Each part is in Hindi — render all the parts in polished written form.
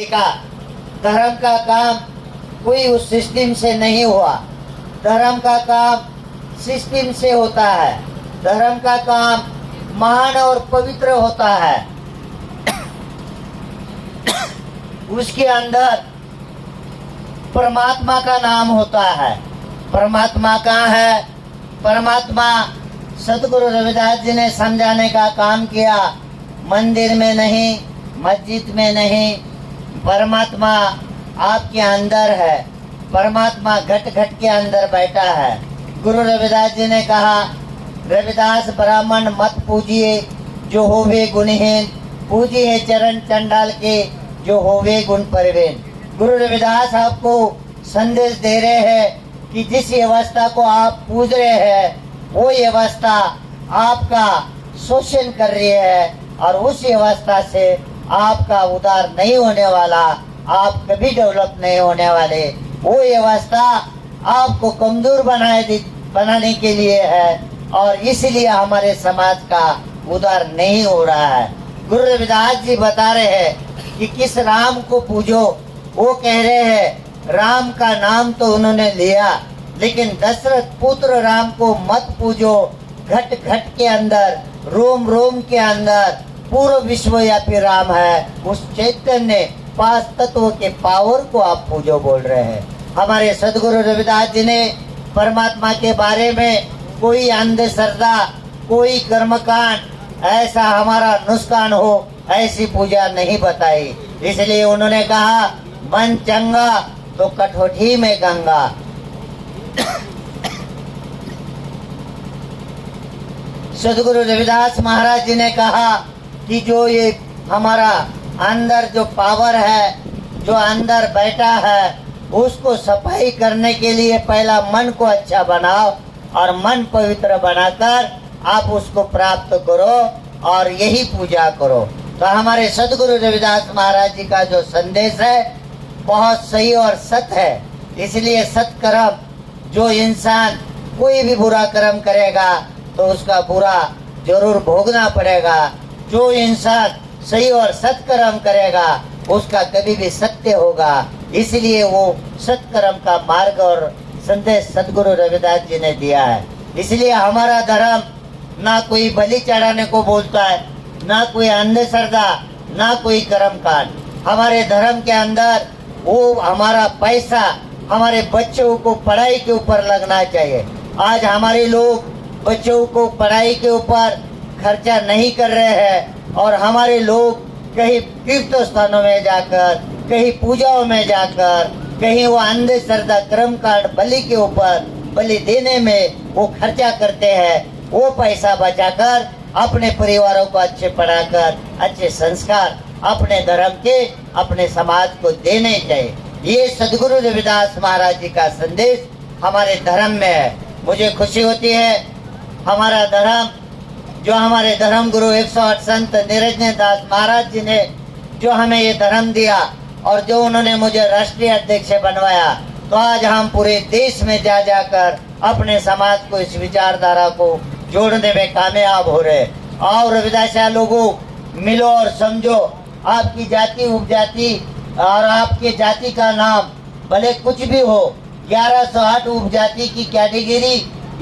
का धर्म का काम कोई उस सिस्टम से नहीं हुआ। धर्म का काम सिस्टम से होता है। धर्म का काम महान और पवित्र होता है। उसके अंदर परमात्मा का नाम होता है। परमात्मा कहाँ है? परमात्मा सतगुरु रविदास जी ने समझाने का काम किया। मंदिर में नहीं, मस्जिद में नहीं, परमात्मा आपके अंदर है। परमात्मा घट घट के अंदर बैठा है। गुरु रविदास जी ने कहा, रविदास ब्राह्मण मत पूजिए जो होवे गुणहीन, पूजिए चरण चंडाल के जो होवे गुण परवीन। गुरु रविदास आपको संदेश दे रहे हैं कि जिस अवस्था को आप पूज रहे हैं वो अवस्था आपका शोषण कर रही है और उस अवस्था से आपका उद्धार नहीं होने वाला, आप कभी डेवलप नहीं होने वाले। वो अवस्था आपको कमजोर बनाने के लिए है और इसलिए हमारे समाज का उद्धार नहीं हो रहा है। गुरु रविदास जी बता रहे हैं कि किस राम को पूजो। वो कह रहे हैं राम का नाम तो उन्होंने लिया, लेकिन दशरथ पुत्र राम को मत पूजो। घट घट के अंदर, रोम रोम के अंदर पूर्ण विश्वव्यापी राम है। उस चैतन्य पांच तत्वों के पावर को आप पूजो बोल रहे हैं। हमारे सदगुरु रविदास जी ने परमात्मा के बारे में कोई अंधश्रद्धा, कोई कर्मकांड, ऐसा हमारा नुकसान हो ऐसी पूजा नहीं बताई। इसलिए उन्होंने कहा, मन चंगा तो कठोठी में गंगा। सदगुरु रविदास महाराज जी ने कहा कि जो ये हमारा अंदर जो पावर है, जो अंदर बैठा है, उसको सफाई करने के लिए पहला मन को अच्छा बनाओ और मन पवित्र बनाकर आप उसको प्राप्त करो और यही पूजा करो। तो हमारे सदगुरु रविदास महाराज जी का जो संदेश है बहुत सही और सत्य है। इसलिए सत्कर्म, जो इंसान कोई भी बुरा कर्म करेगा तो उसका बुरा जरूर भोगना पड़ेगा। जो इंसान सही और सत्कर्म करेगा उसका कभी भी सत्य होगा। इसलिए वो सत्कर्म का मार्ग और संदेश सदगुरु रविदास जी ने दिया है। इसलिए हमारा धर्म ना कोई बलि चढ़ाने को बोलता है, ना कोई अंधश्रद्धा, ना कोई कर्मकांड। हमारे धर्म के अंदर वो हमारा पैसा हमारे बच्चों को पढ़ाई के ऊपर लगना चाहिए। आज हमारे लोग बच्चों को पढ़ाई के ऊपर खर्चा नहीं कर रहे हैं और हमारे लोग कहीं तीर्थ स्थानों में जाकर, कहीं पूजाओं में जाकर, कहीं वो अंधश्रद्धा कर्मकांड बलि के ऊपर बलि देने में वो खर्चा करते हैं। वो पैसा बचाकर अपने परिवारों को अच्छे पढ़ाकर अच्छे संस्कार अपने धर्म के, अपने समाज को देने चाहिए। ये सदगुरु रविदास महाराज जी का संदेश हमारे धर्म में है। मुझे खुशी होती है हमारा धर्म, जो हमारे धर्म गुरु 108 संत निरंजन दास महाराज जी ने जो हमें ये धर्म दिया और जो उन्होंने मुझे राष्ट्रीय अध्यक्ष बनवाया, तो आज हम पूरे देश में जा जाकर अपने समाज को, इस विचारधारा को जोड़ने में कामयाब हो रहे। और रविदास लोगों, मिलो और समझो, आपकी जाति उपजाति और आपके जाति का नाम भले कुछ भी हो, 1108 उपजाति की कैटेगरी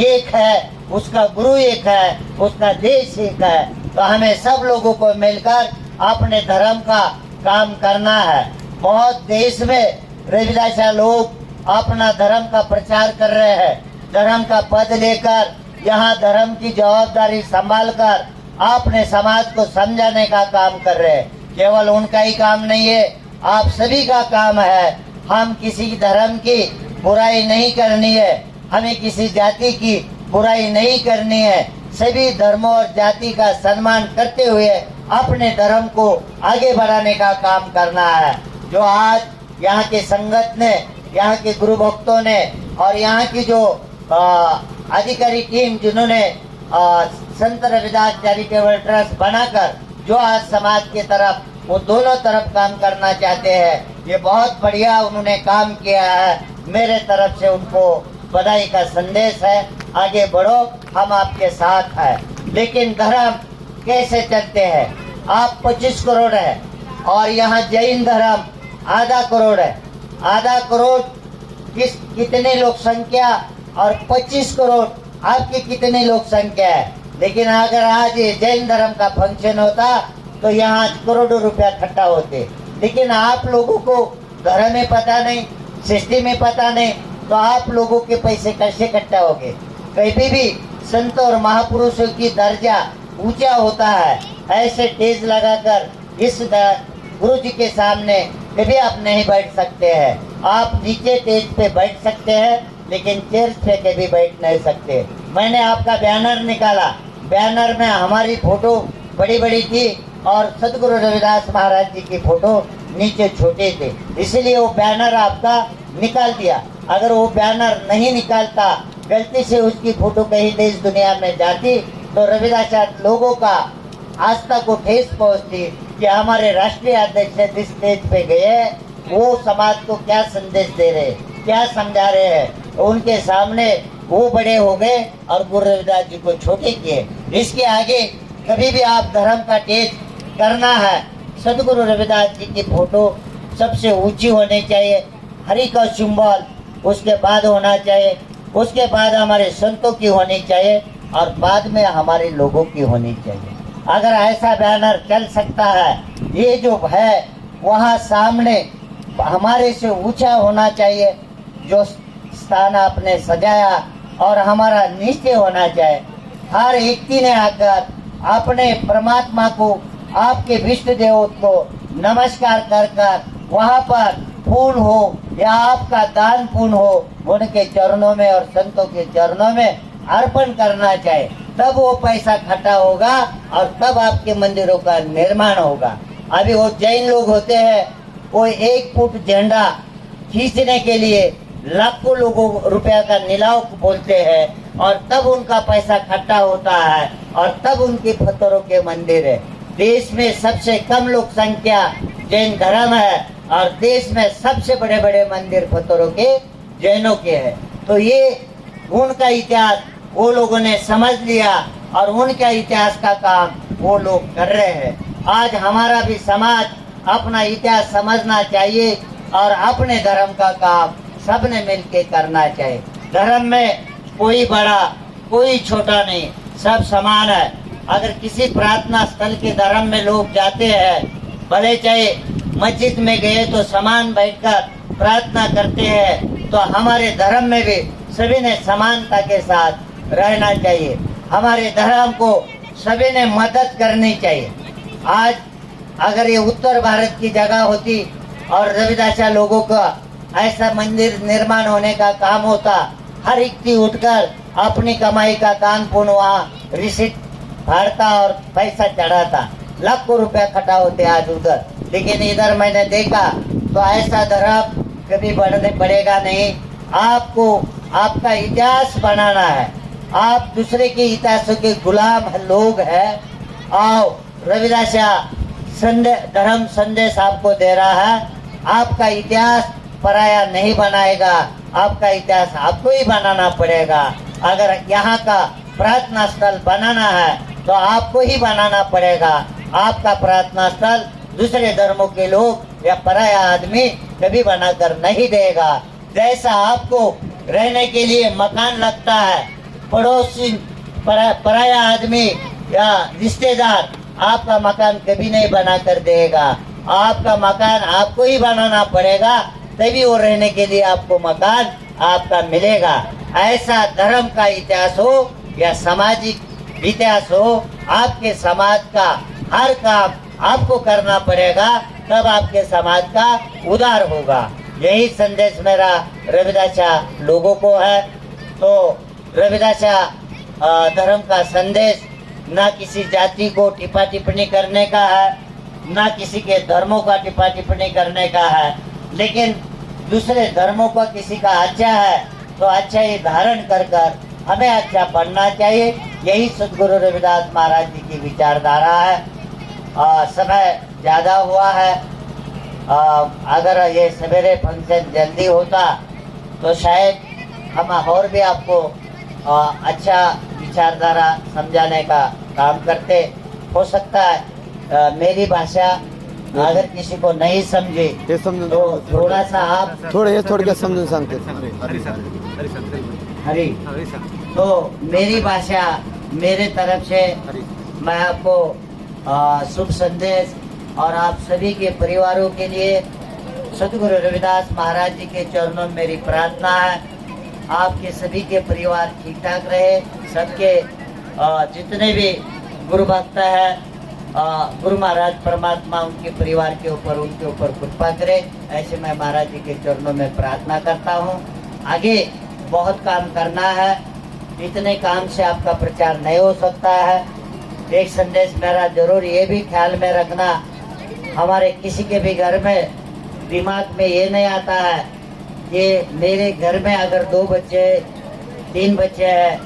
एक है, उसका गुरु एक है, उसका देश एक है। तो हमें सब लोगों को मिलकर अपने धर्म का काम करना है। बहुत देश में रविदास लोग अपना धर्म का प्रचार कर रहे हैं। धर्म का पद लेकर, यहाँ धर्म की जवाबदारी संभाल कर अपने समाज को समझाने का काम कर रहे हैं। केवल उनका ही काम नहीं है, आप सभी का काम है। हम किसी धर्म की बुराई नहीं करनी है, हमें किसी जाति की बुराई नहीं करनी है। सभी धर्मों और जाति का सम्मान करते हुए अपने धर्म को आगे बढ़ाने का काम करना है। जो आज यहाँ के संगत ने, यहाँ के गुरु भक्तों ने और यहाँ की जो अधिकारी टीम जिन्होंने संत रविदास चैरिटेबल ट्रस्ट बनाकर जो आज समाज के तरफ, वो दोनों तरफ काम करना चाहते हैं, ये बहुत बढ़िया उन्होंने काम किया है। मेरे तरफ से उनको बधाई का संदेश है। आगे बढ़ो, हम आपके साथ हैं। लेकिन धर्म कैसे चलते हैं? आप 25 करोड़ है और यहाँ जैन धर्म आधा करोड़ है। आधा करोड़ कितने लोग संख्या और 25 करोड़ आपकी कितने लोग संख्या है। लेकिन अगर आज ये जैन धर्म का फंक्शन होता तो यहाँ करोड़ों रुपया इकट्ठा होते। लेकिन आप लोगों को धर्म में पता नहीं, सृष्टि में पता नहीं, तो आप लोगों के पैसे कैसे इकट्ठा होंगे। कभी भी संतों और महापुरुषों की दर्जा ऊंचा होता है। ऐसे टेज लगाकर इस गुरु जी के सामने कभी आप नहीं बैठ सकते हैं। आप नीचे टेज पे बैठ सकते हैं, लेकिन चेयर पे कभी बैठ नहीं सकते। मैंने आपका बैनर निकाला, बैनर में हमारी फोटो बड़ी बड़ी थी और सदगुरु रविदास महाराज जी की फोटो नीचे छोटे थे, इसलिए वो बैनर आपका निकाल दिया। अगर वो बैनर नहीं निकालता, गलती से उसकी फोटो कहीं देश दुनिया में जाती, तो रविदास लोगों का आस्था को ठेस पहुंचती कि हमारे राष्ट्रीय अध्यक्ष जिस स्टेज पे गए वो समाज को क्या संदेश दे रहे, क्या समझा रहे हैं। उनके सामने वो बड़े हो गए और गुरु रविदास जी को छोटे किए। इसके आगे कभी भी आप धर्म का टेज करना है, सदगुरु रविदास जी की फोटो सबसे ऊंची होनी चाहिए, हरि का सिंबल उसके बाद होना चाहिए, उसके बाद हमारे संतों की होनी चाहिए और बाद में हमारे लोगों की होनी चाहिए। अगर ऐसा बैनर चल सकता है, ये जो है वहाँ सामने हमारे से ऊंचा होना चाहिए, जो स्थान आपने सजाया, और हमारा नीचे होना चाहिए। हर व्यक्ति ने आकर अपने परमात्मा को, आपके विष्ट देव को नमस्कार कर कर वहाँ पर फूल हो या आपका दान पुण्य हो, उनके चरणों में और संतों के चरणों में अर्पण करना चाहिए। तब वो पैसा इकट्ठा होगा और तब आपके मंदिरों का निर्माण होगा। अभी वो जैन लोग होते हैं, वो 1 फुट झंडा खींचने के लिए लाखों लोगों रुपया का निलाव बोलते हैं और तब उनका पैसा इकट्ठा होता है और तब उनके पत्थरों के मंदिर है। देश में सबसे कम लोक संख्या जैन धर्म है और देश में सबसे बड़े बड़े मंदिर पत्थरों के जैनों के हैं। तो ये उनका इतिहास वो लोगों ने समझ लिया और उनका इतिहास का काम वो लोग कर रहे हैं। आज हमारा भी समाज अपना इतिहास समझना चाहिए और अपने धर्म का काम सबने मिलके करना चाहिए। धर्म में कोई बड़ा कोई छोटा नहीं, सब समान है। अगर किसी प्रार्थना स्थल के धर्म में लोग जाते हैं, भले चाहे मस्जिद में गए तो समान बैठकर प्रार्थना करते हैं, तो हमारे धर्म में भी सभी ने समानता के साथ रहना चाहिए। हमारे धर्म को सभी ने मदद करनी चाहिए। आज अगर ये उत्तर भारत की जगह होती और रविदासा लोगों का ऐसा मंदिर निर्माण होने का काम होता, हर व्यक्ति उठकर अपनी कमाई का दान पुण्य वहाँ रिसीट फाड़ता और पैसा चढ़ाता, लाखों रुपया इकट्ठा होते आज उधर। लेकिन इधर मैंने देखा तो ऐसा धर्म कभी बढ़ेगा नहीं। आपको आपका इतिहास बनाना है, आप दूसरे के इतिहासों के गुलाम लोग हैं। आओ, रविदासा धर्म संदेश आपको दे रहा है। आपका इतिहास पराया नहीं बनाएगा, आपका इतिहास आपको ही बनाना पड़ेगा। अगर यहाँ का प्रार्थना स्थल बनाना है तो आपको ही बनाना पड़ेगा। आपका प्रार्थना स्थल दूसरे धर्मों के लोग या पराया आदमी कभी बनाकर नहीं देगा। जैसा आपको रहने के लिए मकान लगता है, पड़ोसी पराया आदमी या रिश्तेदार आपका मकान कभी नहीं बना कर देगा। आपका मकान आपको ही बनाना पड़ेगा, तभी वो रहने के लिए आपको मकान आपका मिलेगा। ऐसा धर्म का इतिहास हो या सामाजिक इतिहास हो, आपके समाज का हर काम आपको करना पड़ेगा, तब आपके समाज का उद्धार होगा। यही संदेश मेरा रविदासा लोगों को है। तो रविदासा धर्म का संदेश ना किसी जाति को टिप्पा टिप्पणी करने का है, ना किसी के धर्मों का टिप्पा टिप्पणी करने का है, लेकिन दूसरे धर्मों का किसी का अच्छा है तो अच्छा ही धारण कर कर हमें अच्छा पढ़ना चाहिए। यही सदगुरु रविदास महाराज जी की विचारधारा है। समय ज़्यादा हुआ है, अगर ये सवेरे फंक्शन जल्दी होता तो शायद हम और भी आपको अच्छा विचारधारा समझाने का काम करते। हो सकता है मेरी भाषा अगर किसी को नहीं समझे ते समजून तो थोड़ा सा आप थोडं हे थोडक्यात समजून सांगते. हरी तो मेरी भाषा मेरे तरफ से मैं आपको शुभ संदेश और आप सभी के परिवारों के लिए सतगुरु रविदास महाराज जी के चरणों में मेरी प्रार्थना है. आपके सभी के परिवार ठीक ठाक रहे. सबके जितने भी गुरु भक्त है गुरु महाराज परमात्मा उनके परिवार के ऊपर उनके ऊपर कृपा करे. ऐसे मैं महाराज जी के चरणों में प्रार्थना करता हूँ. आगे बहुत काम करना है. इतने काम से आपका प्रचार नहीं हो सकता है. एक संदेश मेरा जरूर ये भी ख्याल में रखना, हमारे किसी के भी घर में दिमाग में ये नहीं आता है कि मेरे घर में अगर 2 बच्चे 3 बच्चे हैं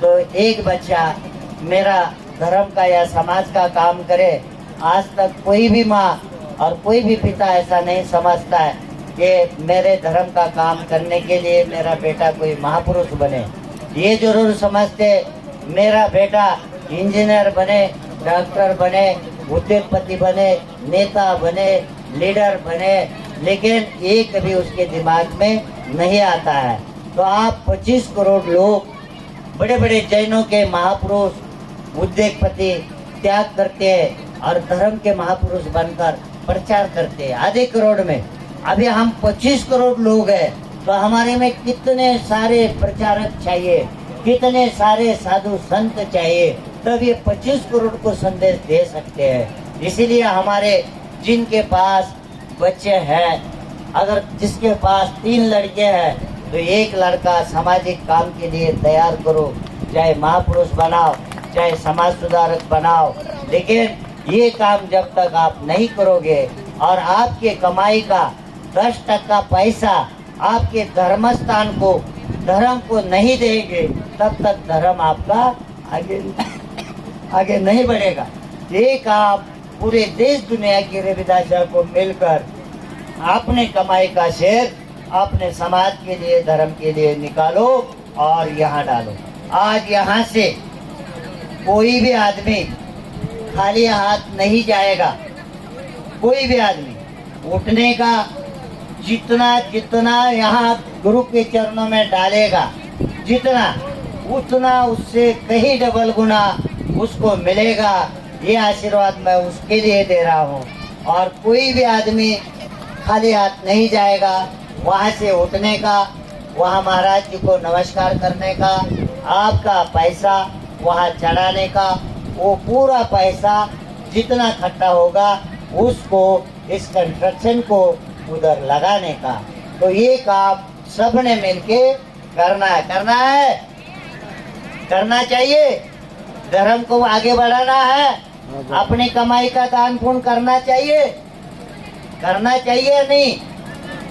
तो एक बच्चा मेरा धर्म का या समाज का काम करे. आज तक कोई भी माँ और कोई भी पिता ऐसा नहीं समझता है कि मेरे धर्म का काम करने के लिए मेरा बेटा कोई महापुरुष बने. ये जरूर समझते मेरा बेटा इंजीनियर बने, डॉक्टर बने, उद्योगपति बने, नेता बने, लीडर बने, लेकिन ये कभी उसके दिमाग में नहीं आता है. तो आप 25 करोड़ लोग बड़े बड़े जैनों के महापुरुष उद्योगपति त्याग करते हैं और धर्म के महापुरुष बनकर प्रचार करते हैं आधे करोड़ में. अभी हम 25 करोड़ लोग हैं तो हमारे में कितने सारे प्रचारक चाहिए, कितने सारे साधु संत चाहिए, तब ये 25 करोड़ को संदेश दे सकते हैं. इसीलिए हमारे जिनके पास बच्चे हैं, अगर जिसके पास 3 लड़के हैं तो एक लड़का सामाजिक काम के लिए तैयार करो. चाहे महापुरुष बनाओ, चाहे समाज सुधारक बनाओ, लेकिन ये काम जब तक आप नहीं करोगे और आपके कमाई का 10% पैसा आपके धर्म स्थान को धर्म को नहीं देंगे, तब तक धर्म आपका आगे नहीं बढ़ेगा. एक आप पूरे देश दुनिया की रविदासियों को मिलकर अपने कमाई का शेयर अपने समाज के लिए धर्म के लिए निकालो और यहाँ डालो. आज यहाँ से कोई भी आदमी खाली हाथ नहीं जाएगा. कोई भी आदमी उठने का जितना जितना यहाँ गुरु के चरणों में डालेगा, जितना उतना उससे कहीं डबल गुना उसको मिलेगा. ये आशीर्वाद मैं उसके लिए दे रहा हूँ. और कोई भी आदमी खाली हाथ नहीं जाएगा. वहाँ से उठने का, वहाँ महाराज जी को नमस्कार करने का, आपका पैसा वहाँ चढ़ाने का, वो पूरा पैसा जितना इकट्ठा होगा उसको इस कंस्ट्रक्शन को उधर लगाने का. तो ये काम सबने मिलके करना है, करना चाहिए. धर्म को आगे बढ़ाना है. अपनी कमाई का दान पुण्य करना चाहिए या नहीं?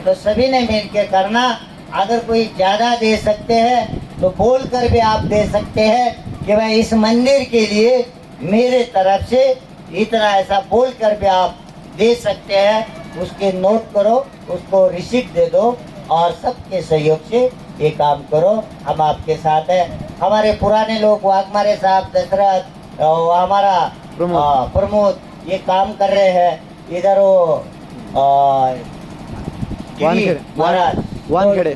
तो सभी ने मिलके करना. अगर कोई ज्यादा दे सकते हैं तो बोल कर भी आप दे सकते हैं कि भाई इस मंदिर के लिए मेरे तरफ से इतना, ऐसा बोल कर भी आप दे सकते हैं. उसके नोट करो, उसको रिसीट दे दो और सबके सहयोग से ये काम करो. हम आपके साथ हैं. हमारे पुराने लोग वाघमारे साहब, दशरथ, हमारा प्रमोद ये काम कर रहे हैं. इधर वो महाराज बड़े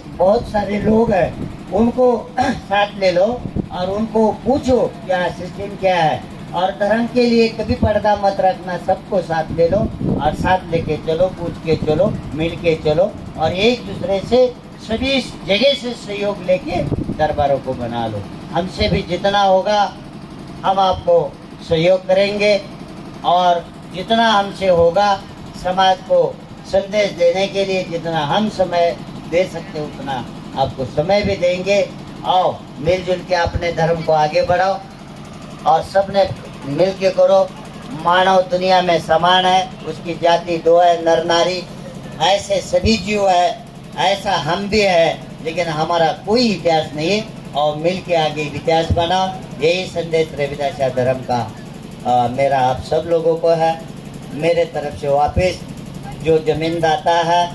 बहुत सारे लोग हैं, उनको साथ ले लो और उनको पूछो क्या सिस्टम क्या है. और धर्म के लिए कभी पर्दा मत रखना. सबको साथ ले लो और साथ लेके चलो, पूछ के चलो, मिल के चलो और एक दूसरे से सभी जगह से सहयोग लेके दरबारों को बना लो. हमसे भी जितना होगा हम आपको सहयोग करेंगे और जितना हमसे होगा समाज को संदेश देने के लिए जितना हम समय दे सकते उतना आपको समय भी देंगे. आओ मिलजुल के अपने धर्म को आगे बढ़ाओ और सबने मिल के करो. मानव दुनिया में समान है, उसकी जाति 2 है, नर नारी. ऐसे सभी जीव है, ऐसा हम भी है, लेकिन हमारा कोई इतिहास नहीं है. और मिल के आगे इतिहास बनाओ. यही संदेश रविदास धर्म का मेरा आप सब लोगों को है. मेरे तरफ से वापस जो जमीनदाता है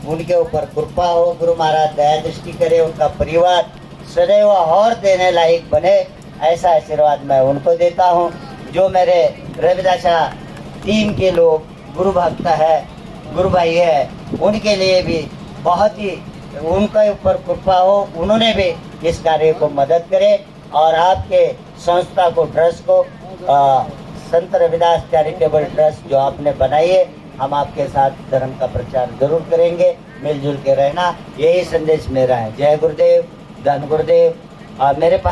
उनके ऊपर कृपा हो, गुरु महाराज दया दृष्टि करे, उनका परिवार सदैव और देने लायक बने, ऐसा आशीर्वाद मैं उनको देता हूँ. जो मेरे रविदास टीम के लोग, गुरु भक्त है, गुरु भाई है, उनके लिए भी बहुत ही उनके ऊपर कृपा हो, उन्होंने भी इस कार्य को मदद करे और आपके संस्था को, ट्रस्ट को, संत रविदास चैरिटेबल ट्रस्ट जो आपने बनाई है, हम आपके साथ धर्म का प्रचार जरूर करेंगे। मिलजुल के रहना, यही संदेश मेरा है। जय गुरुदेव, धन गुरुदेव। और मेरे पास